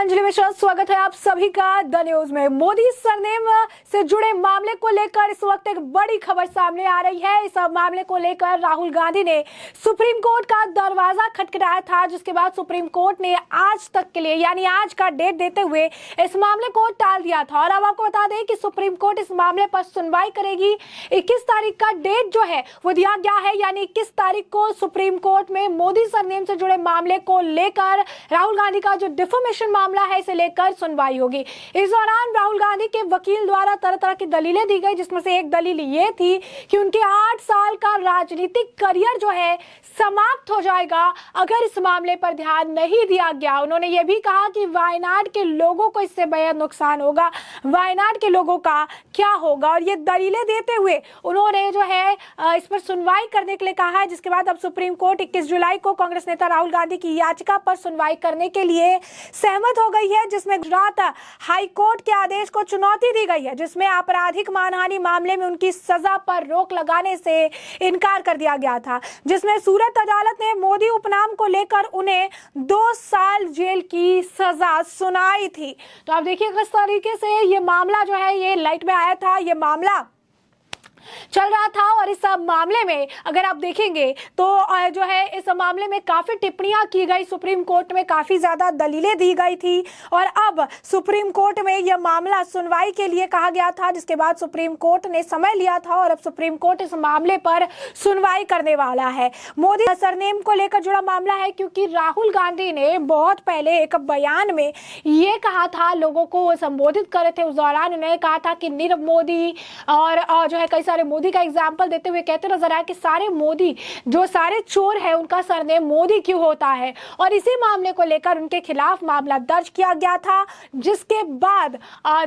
अंजलि मिश्रा, स्वागत है आप सभी का द न्यूज में। मोदी सरनेम से जुड़े मामले को लेकर इस वक्त एक बड़ी खबर सामने आ रही है। इस मामले को लेकर राहुल गांधी ने सुप्रीम कोर्ट का दरवाजा खटखटाया था, जिसके बाद सुप्रीम कोर्ट ने आज तक के लिए यानी आज का डेट देते हुए इस मामले को टाल दिया था। और अब आपको बता दें कि सुप्रीम कोर्ट इस मामले पर सुनवाई करेगी। 21 तारीख का डेट जो है वो दिया गया है, यानी 21 तारीख को सुप्रीम कोर्ट में मोदी सरनेम से जुड़े मामले को लेकर राहुल गांधी का जो डिफेमेशन मामला है इसे लेकर सुनवाई होगी। इस दौरान राहुल गांधी के वकील द्वारा तरह तरह की दलीलें दी गई, जिसमें से एक दलील ये थी कि उनके 8 साल का राजनीतिक करियर जो है समाप्त हो जाएगा अगर इस मामले पर ध्यान नहीं दिया गया। उन्होंने ये भी कहा कि वायनाड के लोगों को इससे बेहद नुकसान होगा, वायनाड के लोगों का क्या होगा। और ये दलीलें देते हुए उन्होंने जो है इस पर सुनवाई करने के लिए कहा है, जिसके बाद अब सुप्रीम कोर्ट 21 जुलाई को कांग्रेस नेता राहुल गांधी की याचिका पर सुनवाई करने के लिए सहमत हो गई है, जिसमें गुजरात हाई कोर्ट के आदेश को चुनौती दी गई है, जिसमें आपराधिक मानहानि मामले में उनकी सजा पर रोक लगाने से इनकार कर दिया गया था, जिसमें सूरत अदालत ने मोदी उपनाम को लेकर उन्हें 2 साल जेल की सजा सुनाई थी। तो आप देखिए किस तरीके से ये मामला जो है ये लाइट में आया था, ये मामला चल रहा था। और इस मामले में अगर आप देखेंगे तो जो है इस मामले में काफी टिप्पणियां की गई, सुप्रीम कोर्ट में काफी ज्यादा दलीलें दी गई थी। और अब सुप्रीम कोर्ट में यह मामला सुनवाई के लिए कहा गया था, जिसके बाद सुप्रीम कोर्ट ने समय लिया था और अब सुप्रीम कोर्ट इस मामले पर सुनवाई करने वाला है। मोदी सरनेम को लेकर जुड़ा मामला है, क्योंकि राहुल गांधी ने बहुत पहले एक बयान में ये कहा था, लोगों को संबोधित कर रहे थे उस दौरान उन्होंने कहा था कि नीरव मोदी और जो है कई सारे मोदी का एग्जाम्पल देते हुए कहते नजर आया कि सारे मोदी जो सारे चोर है उनका सरनेम मोदी क्यों होता है। और इसी मामले को लेकर उनके खिलाफ मामला दर्ज किया गया था, जिसके बाद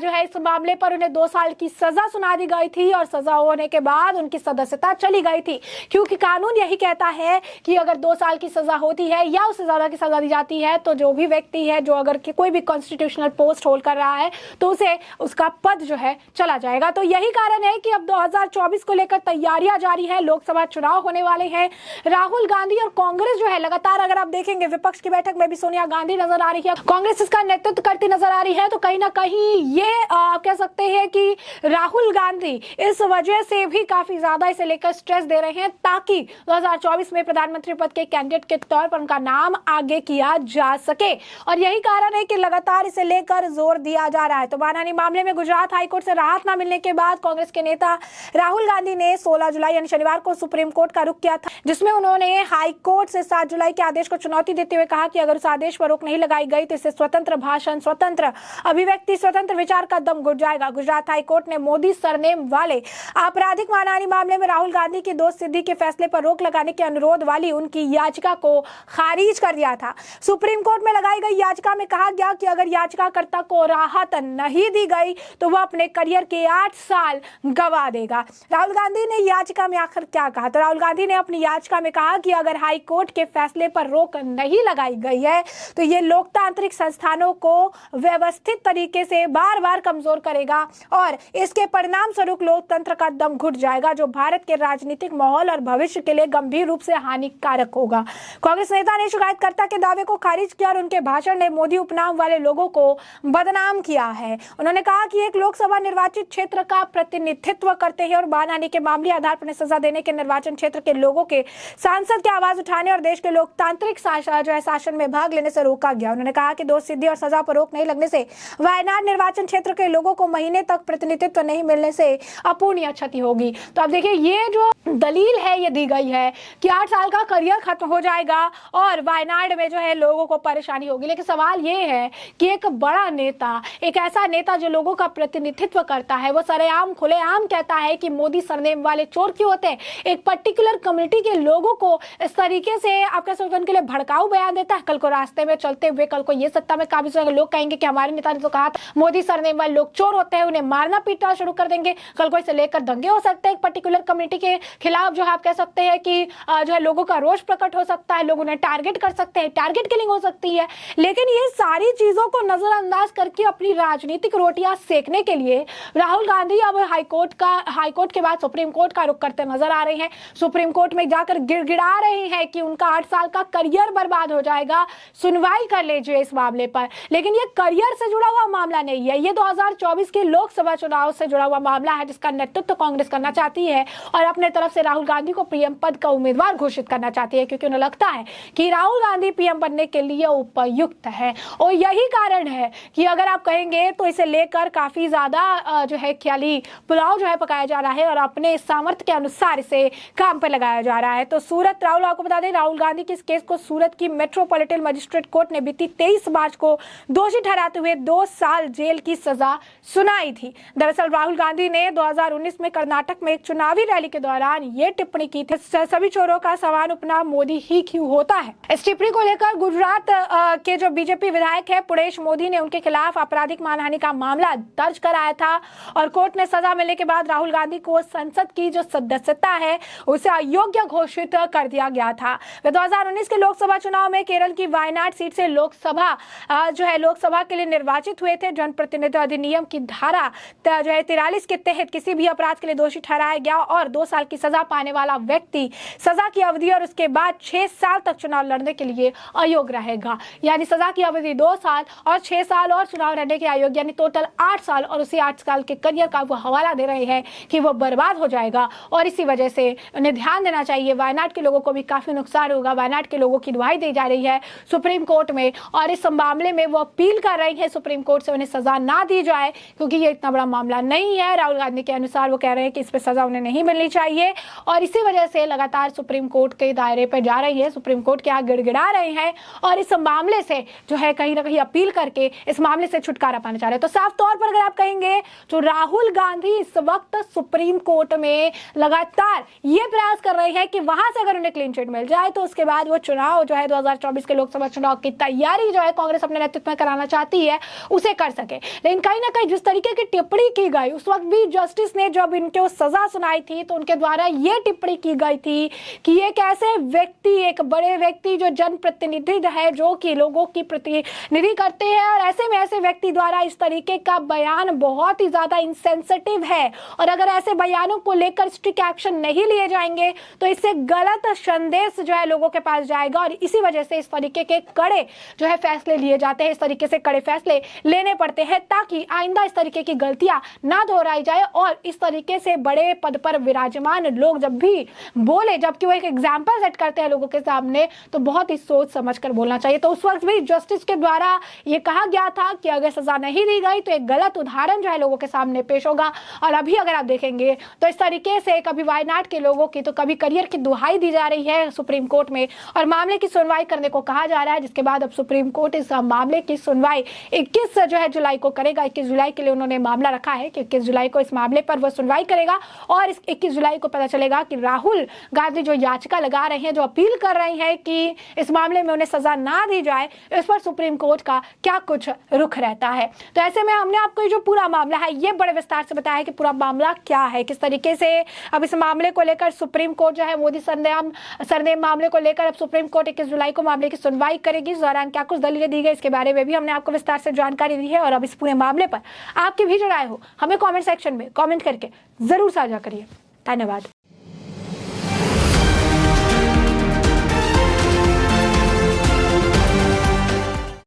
जो है इस मामले पर उन्हें 2 साल की सजा सुना दी गई थी और सजा होने के बाद उनकी सदस्यता चली गई थी, क्योंकि कानून यही कहता है कि अगर 2 साल की सजा होती है या उससे ज्यादा की सजा दी जाती है तो जो भी व्यक्ति है जो अगर कोई भी कॉन्स्टिट्यूशनल पोस्ट होल्ड कर रहा है तो उसे उसका पद जो है चला जाएगा। तो यही कारण है कि अब 2024 को लेकर तैयारियां जारी है, लोकसभा चुनाव होने वाले हैं। राहुल गांधी और कांग्रेस जो है लगातार अगर आप देखेंगे विपक्ष की बैठक में भी सोनिया गांधी नजर आ रही है, कांग्रेस इसका नेतृत्व करती नजर आ रही है। तो कहीं ना कहीं ये आप कह सकते हैं कि राहुल गांधी इस वजह से भी काफी ज्यादा इसे लेकर स्ट्रेस दे रहे हैं, ताकि 2024 में प्रधानमंत्री पद के कैंडिडेट के तौर पर उनका नाम आगे किया जा सके। और यही कारण है कि लगातार इसे लेकर जोर दिया जा रहा है। तो मानहानि मामले में गुजरात हाईकोर्ट से राहत न मिलने के बाद कांग्रेस के नेता राहुल गांधी ने 16 जुलाई यानी शनिवार को सुप्रीम कोर्ट का रुख किया था, जिसमें उन्होंने हाई कोर्ट से 7 जुलाई के आदेश को चुनौती देते हुए कहा कि अगर उस आदेश पर रोक नहीं लगाई गई तो इससे स्वतंत्र भाषण, स्वतंत्र अभिव्यक्ति, स्वतंत्र विचार का दम घुट जाएगा। गुजरात हाई कोर्ट ने मोदी सरनेम वाले आपराधिक मानहानि मामले में राहुल गांधी की दोष सिद्धि के फैसले पर रोक लगाने के अनुरोध वाली उनकी याचिका को खारिज कर दिया था। सुप्रीम कोर्ट में लगाई गई याचिका में कहा गया कि अगर याचिकाकर्ता को राहत नहीं दी गई तो वह अपने करियर के 8 साल गंवा देगा। राहुल गांधी ने याचिका में आखिर क्या कहा? तो राहुल गांधी ने अपनी याचिका में कहा कि अगर हाई कोर्ट के फैसले पर रोक नहीं लगाई गई है तो ये लोकतांत्रिक संस्थानों को व्यवस्थित तरीके से बार बार कमजोर करेगा और इसके परिणाम स्वरूप लोकतंत्र का दम घुट जाएगा, जो भारत के राजनीतिक माहौल और भविष्य के लिए गंभीर रूप से हानिकारक होगा। कांग्रेस नेता ने शिकायतकर्ता के दावे को खारिज किया और उनके भाषण ने मोदी उपनाम वाले लोगों को बदनाम किया है। उन्होंने कहा कि एक लोकसभा निर्वाचित क्षेत्र का प्रतिनिधित्व करते हैं और मानहानि के मामले आधार पर सजा देने के निर्वाचन क्षेत्र के लोगों के सांसद की आवाज उठाने और देश के लोकतांत्रिक शासन में भाग लेने से रोका गया। उन्होंने कहा कि दोष सिद्धि और सजा पर रोक नहीं लगने से वायनाड निर्वाचन क्षेत्र के लोगों को महीने तक प्रतिनिधित्व नहीं मिलने से अपूर्णीय क्षति होगी। तो अब देखिए ये जो दलील है ये दी गई है कि 8 साल का करियर खत्म हो जाएगा और वायनाड में जो है लोगों को परेशानी होगी। लेकिन सवाल ये है कि एक बड़ा नेता, एक ऐसा नेता जो लोगों का प्रतिनिधित्व करता है, वो सरेआम खुलेआम कहता है कि मोदी सरनेम वाले चोर क्यों होते हैं, एक पर्टिकुलर कम्युनिटी के लोगों को इस तरीके से आप कह सकते हैं उनके लिए भड़काऊ बयान देता है। कल को रास्ते में चलते हुए कल को ये सत्ता में काबिज होगा, लोग कहेंगे कि हमारे नेता ने तो कहा मोदी सरनेम वाले लोग चोर होते हैं, उन्हें मारना पीटना शुरू कर देंगे। कल को इसे लेकर दंगे हो सकते हैं, एक पर्टिकुलर कम्युनिटी के खिलाफ जो है आप कह सकते हैं कि जो है लोगों का रोष प्रकट हो सकता है, लोग उन्हें टारगेट कर सकते हैं, टारगेट किलिंग हो सकती है। लेकिन ये सारी चीजों को नजरअंदाज करके अपनी राजनीतिक रोटियां सेकने के लिए राहुल गांधी अब हाईकोर्ट हाईकोर्ट के बाद सुप्रीम कोर्ट का रुख करते नजर आ रही हैं। सुप्रीम कोर्ट में जाकर गिड़गिड़ा रही हैं कि उनका 8 साल का करियर बर्बाद हो जाएगा, सुनवाई कर लीजिए इस मामले पर। लेकिन ये करियर से जुड़ा हुआ मामला नहीं है, ये 2024 के लोकसभा चुनाव से जुड़ा हुआ मामला है, जिसका नेतृत्व कांग्रेस करना चाहती है और अपने तरफ से राहुल गांधी को पीएम पद का उम्मीदवार घोषित करना चाहती है, क्योंकि उन्हें लगता है कि राहुल गांधी पीएम बनने के लिए उपयुक्त है। और यही कारण है कि अगर आप कहेंगे तो इसे लेकर काफी ज्यादा जो है ख्याली पुलाव जो है पकाया जा रहा है और अपने सामर्थ्य के अनुसार इसे काम पर लगाया जा रहा है। तो सूरत राहुल, आपको बता दें, राहुल गांधी के इस केस को सूरत की मेट्रोपॉलिटन मजिस्ट्रेट कोर्ट ने बीती 23 मार्च को दोषी ठहराते हुए 2 साल जेल की सजा सुनाई थी। दरअसल राहुल गांधी ने 2019 में कर्नाटक में एक चुनावी रैली के दौरान ये टिप्पणी की थी, सभी चोरों का समान उपनाम मोदी ही क्यों होता है। इस टिप्पणी को लेकर गुजरात के जो बीजेपी विधायक है पुरेश मोदी ने उनके खिलाफ आपराधिक मानहानि का मामला दर्ज कराया था और कोर्ट ने सजा मिलने के बाद राहुल गांधी को संसद की जो सदस्यता है उसे अयोग्य घोषित कर दिया गया था। वे 2019 के लोकसभा चुनाव में केरल की वायनाड सीट से लोकसभा के लिए निर्वाचित हुए थे। जनप्रतिनिधित्व अधिनियम की धारा जो है 43 के तहत किसी भी अपराध के लिए दोषी ठहराया गया और 2 साल की सजा पाने वाला व्यक्ति सजा की अवधि और उसके बाद 6 साल तक चुनाव लड़ने के लिए अयोग्य रहेगा। यानी सजा की अवधि 2 साल और 6 साल और चुनाव लड़ने के अयोग्य, यानी टोटल 8 साल। और उसी 8 साल के करियर का वो हवाला दे रहे हैं कि वो बर्बाद हो जाएगा और इसी वजह से उन्हें ध्यान देना चाहिए। वायनाड के लोगों को भी काफी नुकसान होगा। वायनाड के लोगों की दुहाई दी जा रही है सुप्रीम कोर्ट में और इस मामले में वो अपील कर रही है सुप्रीम कोर्ट से उन्हें सजा ना दी जाए, क्योंकि ये इतना बड़ा मामला नहीं है। राहुल गांधी के अनुसार वो कह रहे हैं कि इस पर सजा उन्हें नहीं मिलनी चाहिए और इसी वजह से लगातार सुप्रीम कोर्ट के दायरे पर जा रही है, सुप्रीम कोर्ट के आगे गिड़गिड़ा रहे हैं और इस मामले से जो है कहीं ना कहीं अपील करके इस मामले से छुटकारा पाना चाह रहे हैं। तो साफ तौर पर अगर आप कहेंगे तो राहुल गांधी इस वक्त सुप्रीम कोर्ट में लगातार ये प्रयास कर रहे हैं कि वहां से अगर उन्हें क्लीन चिट मिल जाए तो उसके बाद वो चुनाव जो है 2024 के लोकसभा चुनाव की तैयारी जो है कांग्रेस अपने नेतृत्व में कराना चाहती है उसे कर सके। लेकिन कहीं ना कहीं जिस तरीके की टिप्पणी की गई उस वक्त भी जस्टिस ने जब इनको सजा सुनाई थी तो उनके द्वारा ये टिप्पणी की गई थी कि एक ऐसे व्यक्ति, एक बड़े व्यक्ति जो जनप्रतिनिधि है, जो कि लोगों की प्रतिनिधि करते हैं और ऐसे में ऐसे व्यक्ति द्वारा इस तरीके का बयान बहुत ही ज्यादा इंसेंसिटिव है और अगर ऐसे बयानों को लेकर स्ट्रिक्ट एक्शन नहीं लिए जाएंगे तो इससे गलत संदेश जो है लोगों के पास जाएगा और इसी वजह से इस तरीके के कड़े जो है फैसले लिए जाते हैं, इस तरीके से कड़े फैसले लेने पड़ते हैं ताकि आइंदा इस तरीके की गलतियां ना दोहराई जाए और इस तरीके से बड़े पद पर विराजमान लोग जब भी बोले, जबकि वो एक एग्जाम्पल सेट करते हैं लोगों के सामने, तो बहुत ही सोच समझ कर बोलना चाहिए। तो उस वक्त भी जस्टिस के द्वारा ये कहा गया था कि अगर सजा नहीं दी गई तो एक गलत उदाहरण जो है लोगों के सामने पेश होगा। और अभी अगर आप देखेंगे तो इस तरीके से कभी वायनाड के लोगों की तो कभी करियर की दुहाई दी जा रही है सुप्रीम कोर्ट में और मामले की सुनवाई करने को कहा जा रहा है, जिसके बाद अब सुप्रीम कोर्ट इस मामले की सुनवाई 21 जो है जुलाई को करेगा। 21 जुलाई के लिए उन्होंने मामला रखा है कि 21 जुलाई को इस मामले पर वो सुनवाई करेगा और इस 21 जुलाई को पता चलेगा कि राहुल गांधी जो याचिका लगा रहे हैं, जो अपील कर रहे हैं कि इस मामले में उन्हें सजा ना दी जाए, इस पर सुप्रीम कोर्ट का क्या कुछ रुख रहता है। तो ऐसे में हमने आपको ये जो पूरा मामला है ये बड़े विस्तार से बताया है कि पूरा मामला क्या है, किस तरीके से अब इस मामले को लेकर सुप्रीम कोर्ट जो है मोदी सरनेम मामले को लेकर अब सुप्रीम कोर्ट 21 जुलाई को मामले की सुनवाई करेगी। इस दौरान क्या कुछ दलीलें दी गई इसके बारे में भी हमने आपको विस्तार से जानकारी दी है और अब इस पूरे मामले पर आपकी भी जो राय हो हमें कमेंट सेक्शन में कमेंट करके जरूर साझा करिए। धन्यवाद।